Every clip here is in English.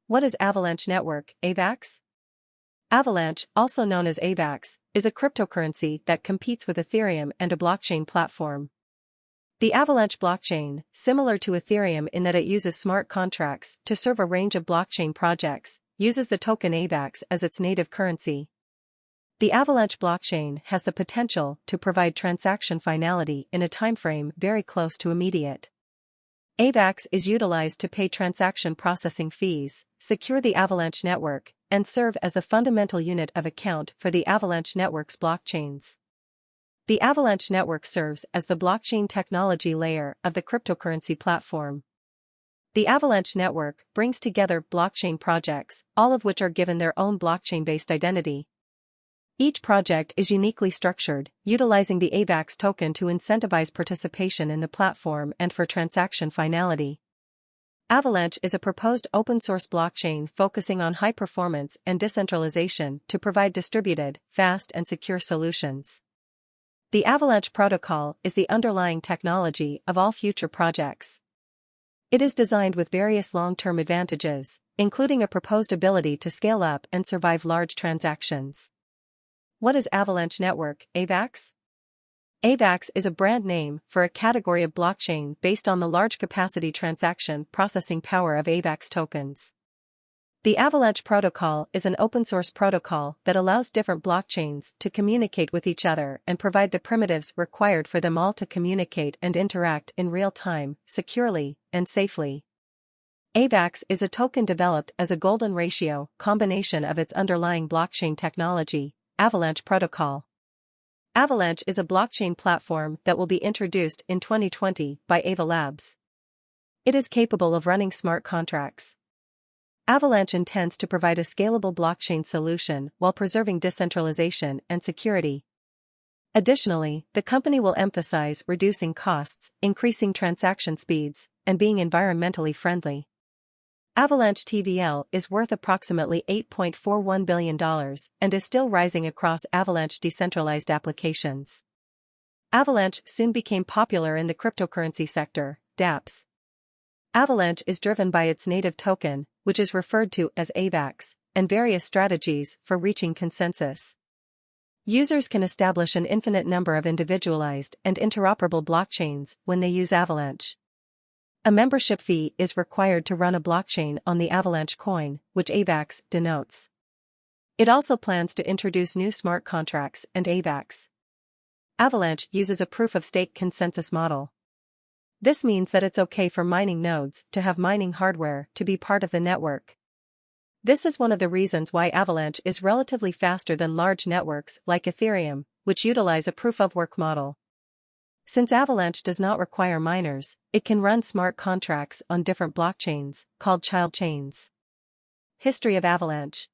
What is Avalanche Network, AVAX? Avalanche, also known as AVAX, is a cryptocurrency that competes with Ethereum and a blockchain platform. The Avalanche blockchain, similar to Ethereum in that it uses smart contracts to serve a range of blockchain projects, uses the token AVAX as its native currency. The Avalanche blockchain has the potential to provide transaction finality in a timeframe very close to immediate. AVAX is utilized to pay transaction processing fees, secure the Avalanche network, and serve as the fundamental unit of account for the Avalanche network's blockchains. The Avalanche network serves as the blockchain technology layer of the cryptocurrency platform. The Avalanche network brings together blockchain projects, all of which are given their own blockchain-based identity. Each project is uniquely structured, utilizing the AVAX token to incentivize participation in the platform and for transaction finality. Avalanche is a proposed open-source blockchain focusing on high performance and decentralization to provide distributed, fast and secure solutions. The Avalanche protocol is the underlying technology of all future projects. It is designed with various long-term advantages, including a proposed ability to scale up and survive large transactions. What is Avalanche Network, AVAX? AVAX is a brand name for a category of blockchain based on the large capacity transaction processing power of AVAX tokens. The Avalanche protocol is an open-source protocol that allows different blockchains to communicate with each other and provide the primitives required for them all to communicate and interact in real time, securely, and safely. AVAX is a token developed as a golden ratio combination of its underlying blockchain technology, Avalanche protocol. Avalanche is a blockchain platform that will be introduced in 2020 by Avalanche. It is capable of running smart contracts. Avalanche intends to provide a scalable blockchain solution while preserving decentralization and security. Additionally, the company will emphasize reducing costs, increasing transaction speeds, and being environmentally friendly. Avalanche TVL is worth approximately $8.41 billion and is still rising across Avalanche decentralized applications. Avalanche soon became popular in the cryptocurrency sector, dApps. Avalanche is driven by its native token, which is referred to as AVAX, and various strategies for reaching consensus. Users can establish an infinite number of individualized and interoperable blockchains when they use Avalanche. A membership fee is required to run a blockchain on the Avalanche coin, which AVAX denotes. It also plans to introduce new smart contracts and AVAX. Avalanche uses a proof-of-stake consensus model. This means that it's okay for mining nodes to have mining hardware to be part of the network. This is one of the reasons why Avalanche is relatively faster than large networks like Ethereum, which utilize a proof-of-work model. Since Avalanche does not require miners, it can run smart contracts on different blockchains, called child chains. History of Avalanche.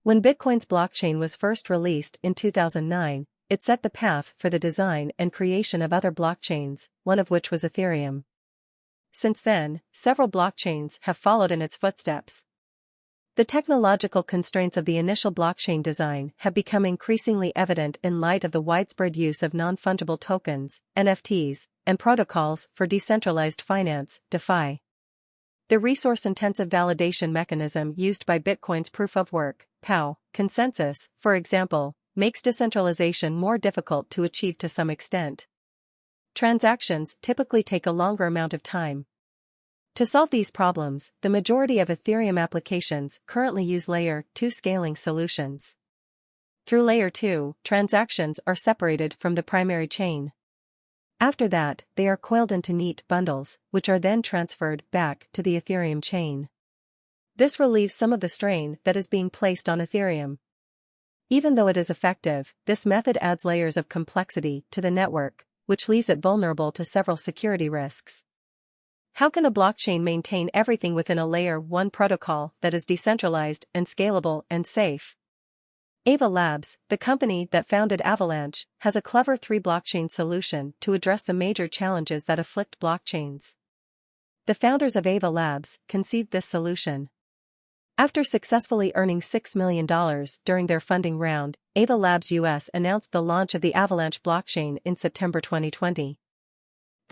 When Bitcoin's blockchain was first released in 2009, it set the path for the design and creation of other blockchains, one of which was Ethereum. Since then, several blockchains have followed in its footsteps. The technological constraints of the initial blockchain design have become increasingly evident in light of the widespread use of non-fungible tokens, NFTs, and protocols for decentralized finance, DeFi. The resource-intensive validation mechanism used by Bitcoin's proof-of-work, POW, consensus, for example, makes decentralization more difficult to achieve to some extent. Transactions typically take a longer amount of time. To solve these problems, the majority of Ethereum applications currently use Layer 2 scaling solutions. Through Layer 2, transactions are separated from the primary chain. After that, they are coiled into neat bundles, which are then transferred back to the Ethereum chain. This relieves some of the strain that is being placed on Ethereum. Even though it is effective, this method adds layers of complexity to the network, which leaves it vulnerable to several security risks. How can a blockchain maintain everything within a Layer 1 protocol that is decentralized and scalable and safe? Avalanche, the company that founded Avalanche, has a clever 3-blockchain solution to address the major challenges that afflict blockchains. The founders of Avalanche conceived this solution. After successfully earning $6 million during their funding round, Avalanche US announced the launch of the Avalanche blockchain in September 2020.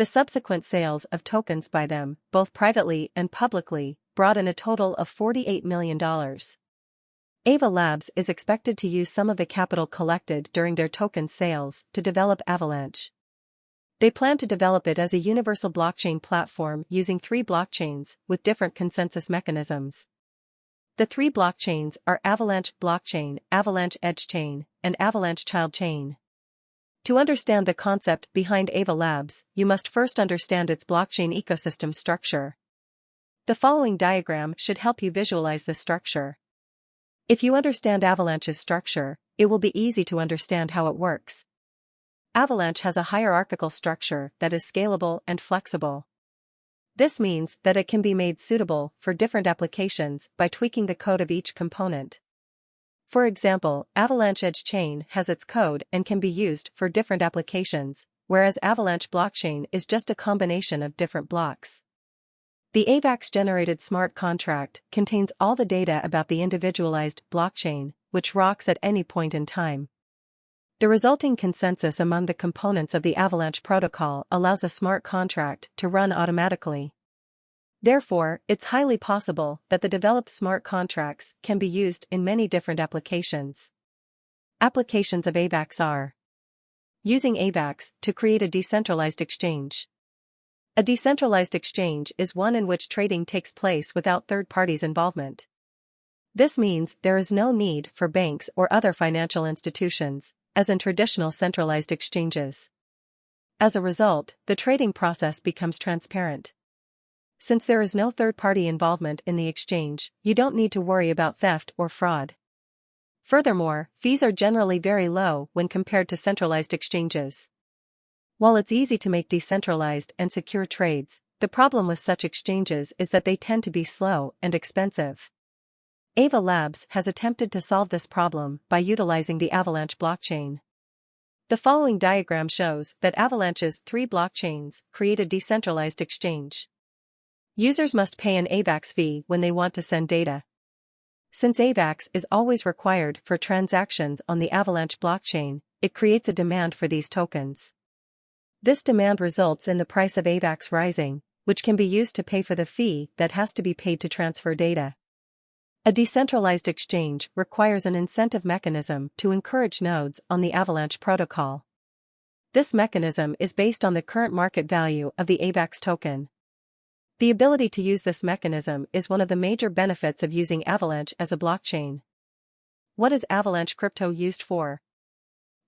The subsequent sales of tokens by them, both privately and publicly, brought in a total of $48 million. Ava Labs is expected to use some of the capital collected during their token sales to develop Avalanche. They plan to develop it as a universal blockchain platform using 3 blockchains with different consensus mechanisms. The 3 blockchains are Avalanche Blockchain, Avalanche Edge Chain, and Avalanche Child Chain. To understand the concept behind Ava Labs, you must first understand its blockchain ecosystem structure. The following diagram should help you visualize the structure. If you understand Avalanche's structure, it will be easy to understand how it works. Avalanche has a hierarchical structure that is scalable and flexible. This means that it can be made suitable for different applications by tweaking the code of each component. For example, Avalanche Edge Chain has its code and can be used for different applications, whereas Avalanche Blockchain is just a combination of different blocks. The AVAX-generated smart contract contains all the data about the individualized blockchain, which rocks at any point in time. The resulting consensus among the components of the Avalanche protocol allows a smart contract to run automatically. Therefore, it's highly possible that the developed smart contracts can be used in many different applications. Applications of AVAX are: using AVAX to create a decentralized exchange. A decentralized exchange is one in which trading takes place without third parties' involvement. This means there is no need for banks or other financial institutions, as in traditional centralized exchanges. As a result, the trading process becomes transparent. Since there is no third-party involvement in the exchange, you don't need to worry about theft or fraud. Furthermore, fees are generally very low when compared to centralized exchanges. While it's easy to make decentralized and secure trades, the problem with such exchanges is that they tend to be slow and expensive. Ava Labs has attempted to solve this problem by utilizing the Avalanche blockchain. The following diagram shows that Avalanche's 3 blockchains create a decentralized exchange. Users must pay an AVAX fee when they want to send data. Since AVAX is always required for transactions on the Avalanche blockchain, it creates a demand for these tokens. This demand results in the price of AVAX rising, which can be used to pay for the fee that has to be paid to transfer data. A decentralized exchange requires an incentive mechanism to encourage nodes on the Avalanche protocol. This mechanism is based on the current market value of the AVAX token. The ability to use this mechanism is one of the major benefits of using Avalanche as a blockchain. What is Avalanche crypto used for?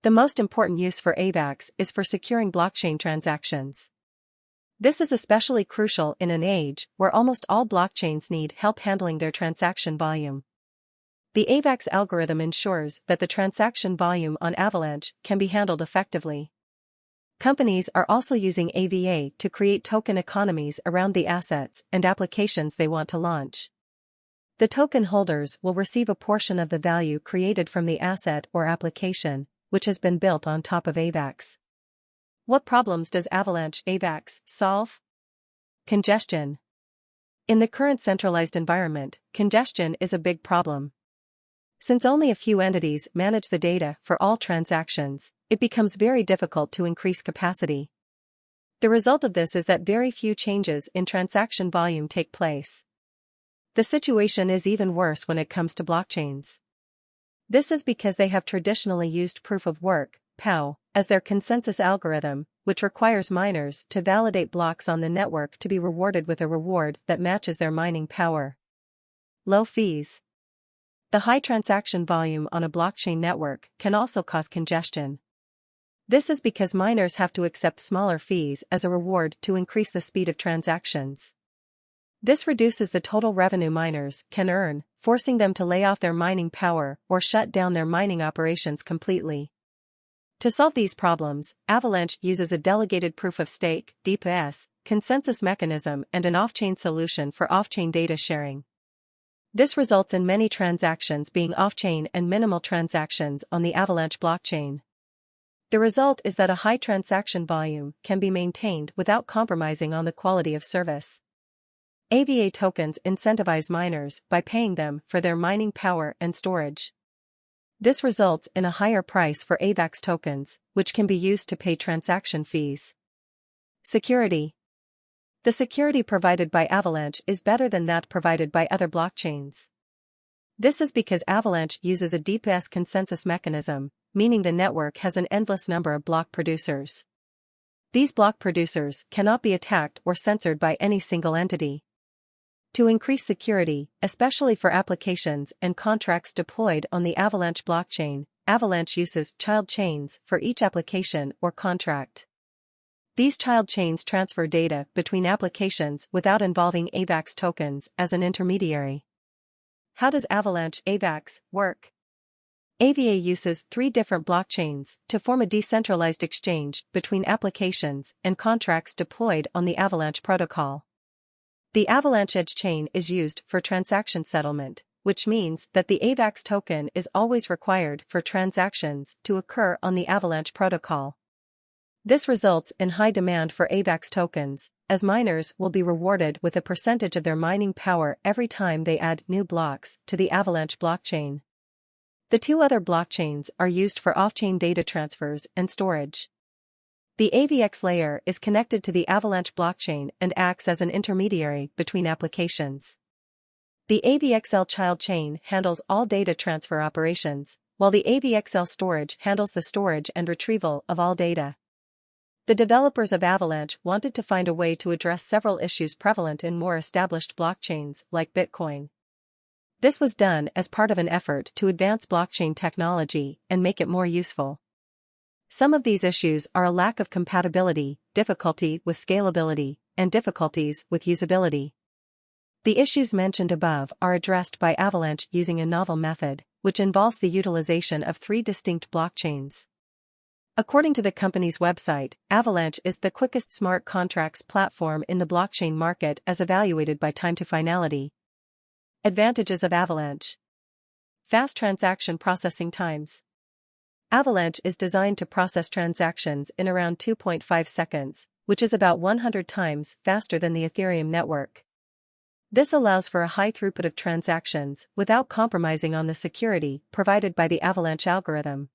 The most important use for AVAX is for securing blockchain transactions. This is especially crucial in an age where almost all blockchains need help handling their transaction volume. The AVAX algorithm ensures that the transaction volume on Avalanche can be handled effectively. Companies are also using AVA to create token economies around the assets and applications they want to launch. The token holders will receive a portion of the value created from the asset or application, which has been built on top of AVAX. What problems does Avalanche AVAX solve? Congestion. In the current centralized environment, congestion is a big problem. Since only a few entities manage the data for all transactions, it becomes very difficult to increase capacity. The result of this is that very few changes in transaction volume take place. The situation is even worse when it comes to blockchains. This is because they have traditionally used proof of work, POW, as their consensus algorithm, which requires miners to validate blocks on the network to be rewarded with a reward that matches their mining power. Low fees. The high transaction volume on a blockchain network can also cause congestion. This is because miners have to accept smaller fees as a reward to increase the speed of transactions. This reduces the total revenue miners can earn, forcing them to lay off their mining power or shut down their mining operations completely. To solve these problems, Avalanche uses a delegated proof-of-stake (DPS) consensus mechanism and an off-chain solution for off-chain data sharing. This results in many transactions being off-chain and minimal transactions on the Avalanche blockchain. The result is that a high transaction volume can be maintained without compromising on the quality of service. AVA tokens incentivize miners by paying them for their mining power and storage. This results in a higher price for AVAX tokens, which can be used to pay transaction fees. Security. The security provided by Avalanche is better than that provided by other blockchains. This is because Avalanche uses a deep consensus mechanism, meaning the network has an endless number of block producers. These block producers cannot be attacked or censored by any single entity. To increase security, especially for applications and contracts deployed on the Avalanche blockchain, Avalanche uses child chains for each application or contract. These child chains transfer data between applications without involving AVAX tokens as an intermediary. How does Avalanche AVAX work? AVA uses 3 different blockchains to form a decentralized exchange between applications and contracts deployed on the Avalanche protocol. The Avalanche Edge chain is used for transaction settlement, which means that the AVAX token is always required for transactions to occur on the Avalanche protocol. This results in high demand for AVAX tokens, as miners will be rewarded with a percentage of their mining power every time they add new blocks to the Avalanche blockchain. The 2 other blockchains are used for off-chain data transfers and storage. The AVX layer is connected to the Avalanche blockchain and acts as an intermediary between applications. The AVXL child chain handles all data transfer operations, while the AVXL storage handles the storage and retrieval of all data. The developers of Avalanche wanted to find a way to address several issues prevalent in more established blockchains like Bitcoin. This was done as part of an effort to advance blockchain technology and make it more useful. Some of these issues are a lack of compatibility, difficulty with scalability, and difficulties with usability. The issues mentioned above are addressed by Avalanche using a novel method, which involves the utilization of 3 distinct blockchains. According to the company's website, Avalanche is the quickest smart contracts platform in the blockchain market as evaluated by time to finality. Advantages of Avalanche: fast transaction processing times. Avalanche is designed to process transactions in around 2.5 seconds, which is about 100 times faster than the Ethereum network. This allows for a high throughput of transactions without compromising on the security provided by the Avalanche algorithm.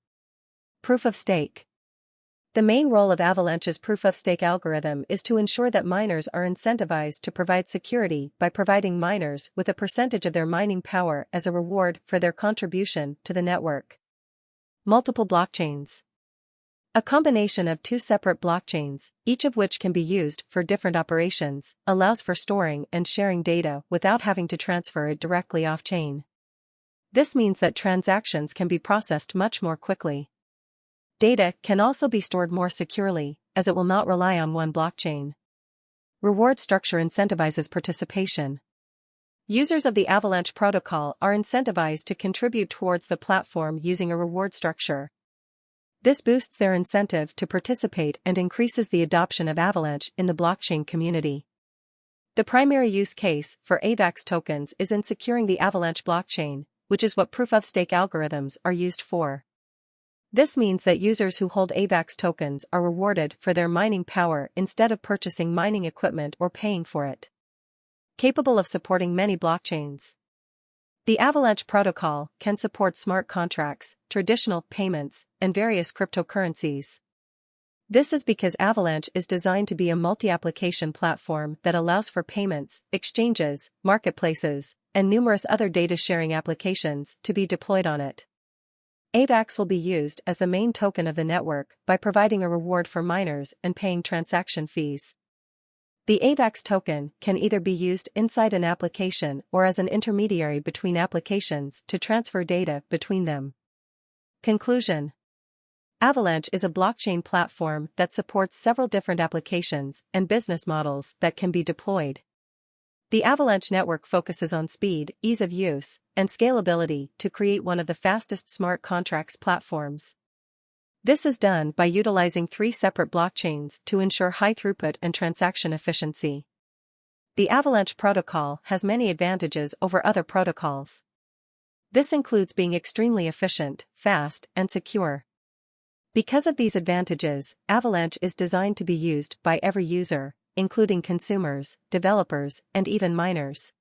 Proof of stake. The main role of Avalanche's proof-of-stake algorithm is to ensure that miners are incentivized to provide security by providing miners with a percentage of their mining power as a reward for their contribution to the network. Multiple blockchains. A combination of 2 separate blockchains, each of which can be used for different operations, allows for storing and sharing data without having to transfer it directly off-chain. This means that transactions can be processed much more quickly. Data can also be stored more securely, as it will not rely on one blockchain. Reward structure incentivizes participation. Users of the Avalanche protocol are incentivized to contribute towards the platform using a reward structure. This boosts their incentive to participate and increases the adoption of Avalanche in the blockchain community. The primary use case for AVAX tokens is in securing the Avalanche blockchain, which is what proof-of-stake algorithms are used for. This means that users who hold AVAX tokens are rewarded for their mining power instead of purchasing mining equipment or paying for it. Capable of supporting many blockchains. The Avalanche protocol can support smart contracts, traditional payments, and various cryptocurrencies. This is because Avalanche is designed to be a multi-application platform that allows for payments, exchanges, marketplaces, and numerous other data-sharing applications to be deployed on it. AVAX will be used as the main token of the network by providing a reward for miners and paying transaction fees. The AVAX token can either be used inside an application or as an intermediary between applications to transfer data between them. Conclusion. Avalanche is a blockchain platform that supports several different applications and business models that can be deployed. The Avalanche network focuses on speed, ease of use, and scalability to create one of the fastest smart contracts platforms. This is done by utilizing 3 separate blockchains to ensure high throughput and transaction efficiency. The Avalanche protocol has many advantages over other protocols. This includes being extremely efficient, fast, and secure. Because of these advantages, Avalanche is designed to be used by every user, including consumers, developers, and even miners.